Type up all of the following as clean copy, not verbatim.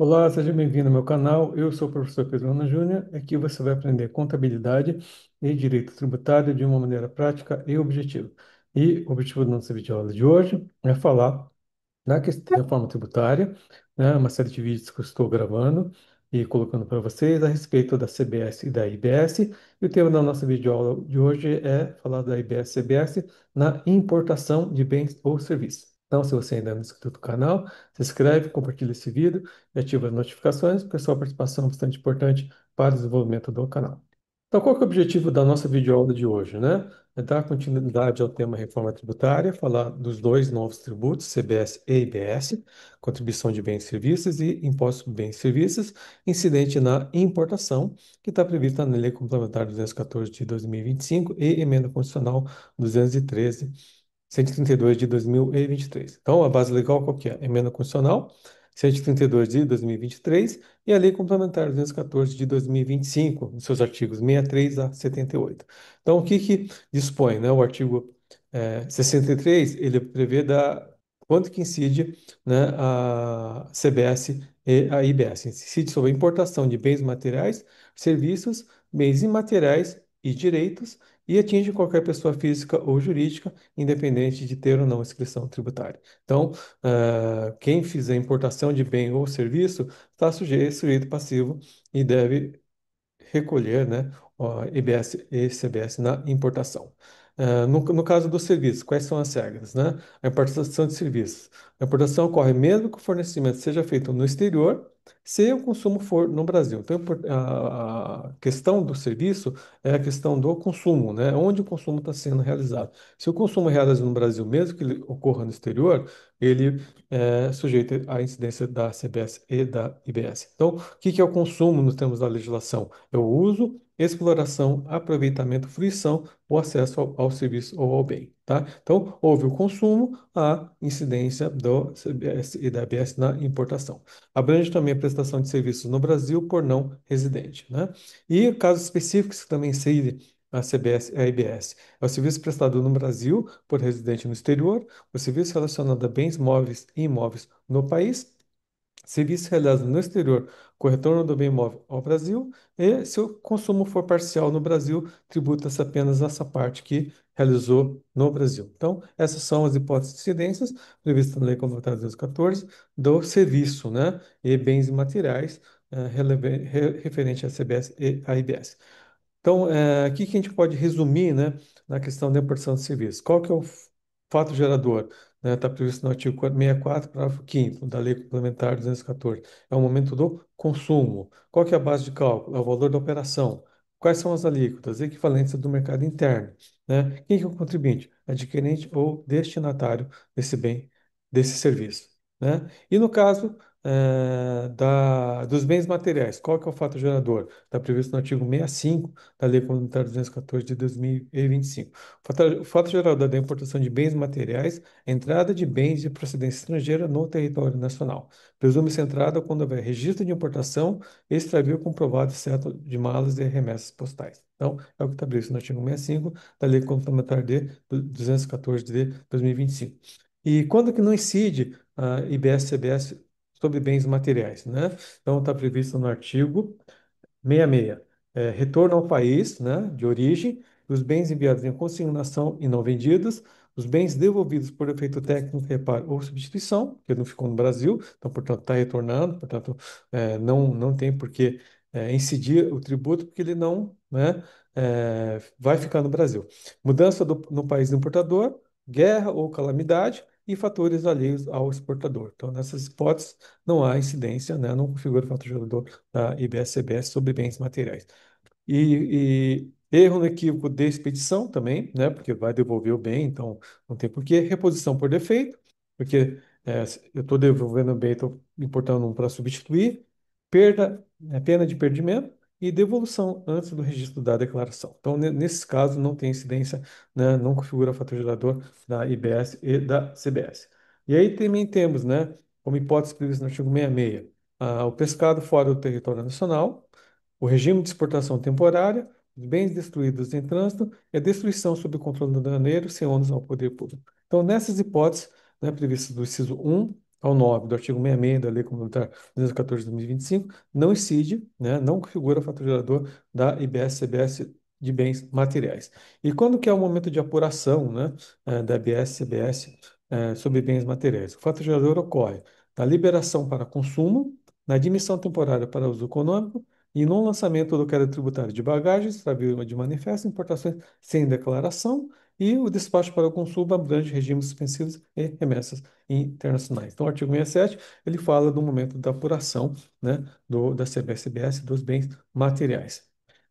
Olá, seja bem-vindo ao meu canal. Eu sou o professor Pedro Ana Júnior. Aqui você vai aprender contabilidade e direito tributário de uma maneira prática e objetiva. E o objetivo da nossa videoaula de hoje é falar da questão da reforma tributária, né, uma série de vídeos que eu estou gravando e colocando para vocês a respeito da CBS e da IBS. E o tema da nossa videoaula de hoje é falar da IBS-CBS na importação de bens ou serviços. Então, se você ainda não é inscrito no canal, se inscreve, compartilha esse vídeo e ativa as notificações, porque a sua participação é bastante importante para o desenvolvimento do canal. Então, qual que é o objetivo da nossa videoaula de hoje, né? É dar continuidade ao tema reforma tributária, falar dos dois novos tributos, CBS e IBS, contribuição de bens e serviços e imposto sobre bens e serviços, incidente na importação, que está prevista na Lei Complementar 214 de 2025 e Emenda Constitucional 213 132 de 2023. Então, a base legal qual que é? Emenda Constitucional 132 de 2023 e a Lei Complementar 214 de 2025, nos seus artigos 63 a 78. Então, o que que dispõe, né? O artigo 63, ele prevê quanto que incide, né, a CBS e a IBS. Incide sobre a importação de bens materiais, serviços, bens imateriais e direitos e atinge qualquer pessoa física ou jurídica, independente de ter ou não inscrição tributária. Então, quem fizer importação de bem ou serviço está sujeito passivo e deve recolher, né, o IBS e CBS na importação. No caso do serviço, quais são as regras, né? A importação de serviços. A importação ocorre mesmo que o fornecimento seja feito no exterior, se o consumo for no Brasil. Então, a questão do serviço é a questão do consumo, né? Onde o consumo está sendo realizado. Se o consumo é realizado no Brasil, mesmo que ele ocorra no exterior, ele é sujeito à incidência da CBS e da IBS. Então, o que que é o consumo nos termos da legislação? É o uso, exploração, aproveitamento, fruição ou acesso ao serviço ou ao bem, tá? Então, houve o consumo, a incidência do CBS e da ABS na importação. Abrange também a prestação de serviços no Brasil por não residente, né? E casos específicos que também incidem a CBS e a IBS. É o serviço prestado no Brasil por residente no exterior, o serviço relacionado a bens móveis e imóveis no país, serviço realizado no exterior com retorno do bem imóvel ao Brasil e, se o consumo for parcial no Brasil, tributa-se apenas essa parte que realizou no Brasil. Então, essas são as hipóteses de incidências previstas na Lei Complementar 214 do serviço, né, e bens imateriais referente à CBS e à IBS. Então, o que que a gente pode resumir, né, na questão da importação de serviços? Qual que é o fato gerador? Está previsto no artigo 64, parágrafo 5º da Lei Complementar 214. É o momento do consumo. Qual que é a base de cálculo? É o valor da operação. Quais são as alíquotas equivalentes do mercado interno? Né? Quem que é o contribuinte? Adquirente ou destinatário desse bem, desse serviço? Né? E no caso dos bens materiais, qual que é o fato gerador? Está previsto no artigo 65 da Lei Complementar 214 de 2025. O fato geral da importação de bens materiais é a entrada de bens de procedência estrangeira no território nacional. Presume-se entrada quando houver registro de importação, extravio comprovado, exceto de malas e remessas postais. Então, é o que está previsto no artigo 65 da Lei Complementar de 214 de 2025. E quando que não incide a IBS-CBS sobre bens materiais, né? Então, está previsto no artigo 66. Retorno ao país, né, de origem, os bens enviados em consignação e não vendidos, os bens devolvidos por efeito técnico, reparo ou substituição, que não ficou no Brasil, então, portanto, está retornando, portanto, não tem por que incidir o tributo, porque ele não, né, vai ficar no Brasil. Mudança no país do importador, guerra ou calamidade e fatores alheios ao exportador. Então, nessas hipóteses, não há incidência, né, não configura o fato gerador da IBS-CBS sobre bens materiais. E erro no equívoco de expedição também, né? Porque vai devolver o bem, então não tem porquê. Reposição por defeito, porque eu estou devolvendo o bem, estou importando um para substituir. Perda, pena de perdimento e devolução antes do registro da declaração. Então, nesses casos, não tem incidência, né? Não configura fator gerador da IBS e da CBS. E aí também temos, né, como hipótese prevista no artigo 66, o pescado fora do território nacional, o regime de exportação temporária, os bens destruídos em trânsito e a destruição sob o controle do aduaneiro sem ônus ao poder público. Então, nessas hipóteses, né, previstas do inciso 1 ao 9 do artigo 66 da Lei Complementar 214 de 2025, não incide, né, não configura fator gerador da IBS-CBS de bens materiais. E quando que é o momento de apuração, né, da IBS-CBS sobre bens materiais? O fator gerador ocorre na liberação para consumo, na admissão temporária para uso econômico e no lançamento do crédito tributário de bagagens, extravio de manifesto, importações sem declaração e o despacho para o consumo abrange regimes suspensivos e remessas internacionais. Então, o artigo 67, ele fala do momento da apuração, né, da CBS dos bens materiais.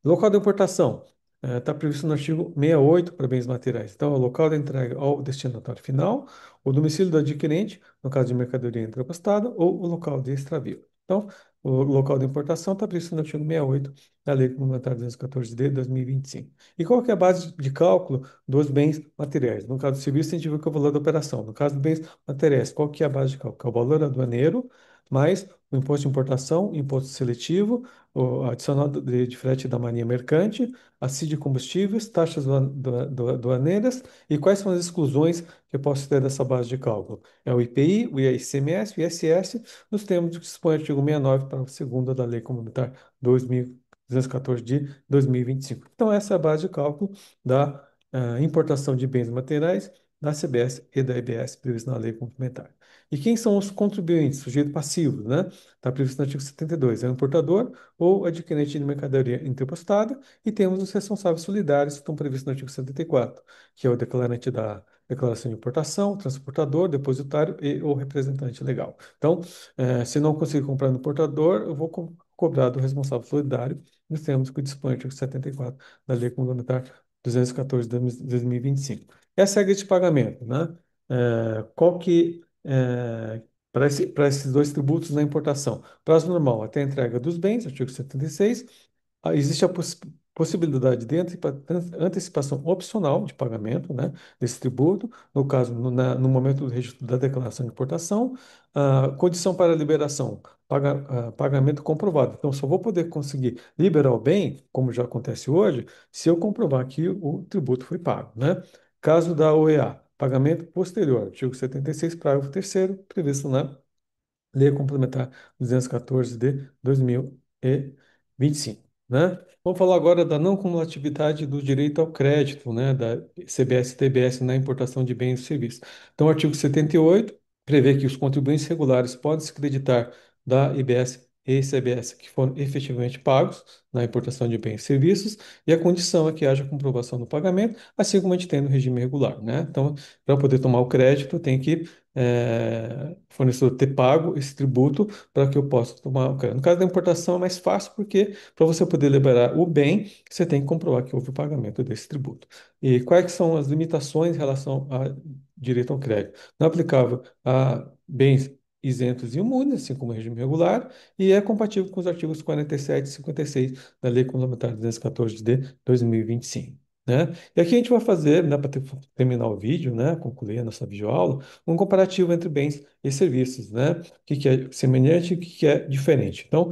Local de importação está previsto no artigo 68 para bens materiais. Então, é o local da entrega ao destinatário final, o domicílio do adquirente, no caso de mercadoria entrepostada, ou o local de extravio. Então, o local de importação está previsto no artigo 68 da Lei Complementar 214 de 2025. E qual que é a base de cálculo dos bens materiais? No caso do serviço, a gente viu que é o valor da operação. No caso dos bens materiais, qual que é a base de cálculo? É o valor aduaneiro mais o imposto de importação, imposto seletivo, o adicional de frete da marinha mercante, a CID de combustíveis, taxas aduaneiras e quais são as exclusões que eu posso ter dessa base de cálculo? É o IPI, o ICMS, o ISS, nos termos que dispõe o artigo 69, parágrafo 2º da Lei Complementar 214 de 2025. Então, essa é a base de cálculo da importação de bens materiais da CBS e da EBS prevista na lei complementar. E quem são os contribuintes, sujeito passivo, né? Está previsto no artigo 72, é o importador ou adquirente de mercadoria interpostada, e temos os responsáveis solidários que estão previstos no artigo 74, que é o declarante da declaração de importação, o transportador, depositário e o representante legal. Então, se não conseguir comprar no importador, eu vou cobrar do responsável solidário, nos termos que dispõe o artigo 74 da Lei Complementar 214 de 2025. Essa é a regra de pagamento, né? Qual que para esses dois tributos na importação? Prazo normal até a entrega dos bens, artigo 76. Existe a possibilidade de antecipação opcional de pagamento, né, desse tributo, no caso, no momento do registro da declaração de importação. Condição para liberação, pagamento comprovado. Então, só vou poder conseguir liberar o bem, como já acontece hoje, se eu comprovar que o tributo foi pago, né? Caso da OEA, pagamento posterior, artigo 76, parágrafo 3º, previsto na Lei Complementar 214 de 2025, né? Vamos falar agora da não cumulatividade do direito ao crédito, né, da CBS e TBS na importação de bens e serviços. Então, o artigo 78 prevê que os contribuintes regulares podem se creditar da IBS e CBS que foram efetivamente pagos na importação de bens e serviços, e a condição é que haja comprovação do pagamento, assim como a gente tem no regime regular, né? Então, para poder tomar o crédito, tem que fornecedor ter pago esse tributo para que eu possa tomar o crédito. No caso da importação é mais fácil porque para você poder liberar o bem, você tem que comprovar que houve o pagamento desse tributo. E quais são as limitações em relação a direito ao crédito? Não é aplicável a bens isentos e imunes, assim como o regime regular, e é compatível com os artigos 47 e 56 da Lei Complementar 214 de 2025. Né? E aqui a gente vai fazer, né, para terminar o vídeo, né, concluir a nossa videoaula, um comparativo entre bens e serviços, né? O que que é semelhante e o que que é diferente. Então,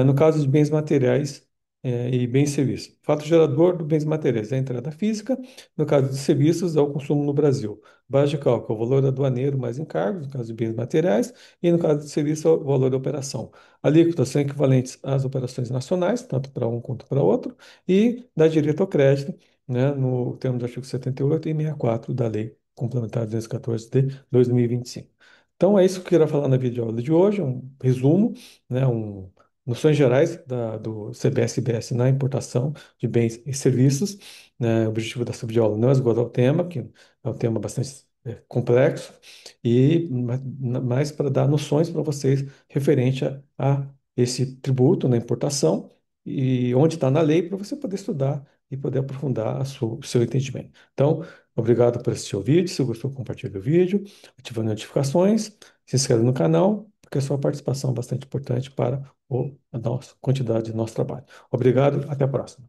no caso de bens materiais e bens e serviços, fato gerador dos bens materiais é a entrada física, no caso de serviços é o consumo no Brasil. Base de cálculo, é o valor aduaneiro mais encargos, no caso de bens materiais, e no caso de serviço, é o valor da operação. Alíquotas são equivalentes às operações nacionais, tanto para um quanto para outro, e dá direito ao crédito, né, no termo do artigo 78 e 64 da Lei Complementar 214 de 2025. Então, é isso que eu queria falar na videoaula de hoje, um resumo, né, noções gerais do CBS e IBS na importação de bens e serviços. Né? O objetivo dessa videoaula não é esgotar o tema, que é um tema bastante complexo, e mais para dar noções para vocês referente a esse tributo na importação e onde está na lei para você poder estudar e poder aprofundar o seu entendimento. Então, obrigado por assistir o vídeo. Se gostou, compartilhe o vídeo, ative as notificações, se inscreve no canal, porque a sua participação é bastante importante para a nossa quantidade de nosso trabalho. Obrigado, até a próxima.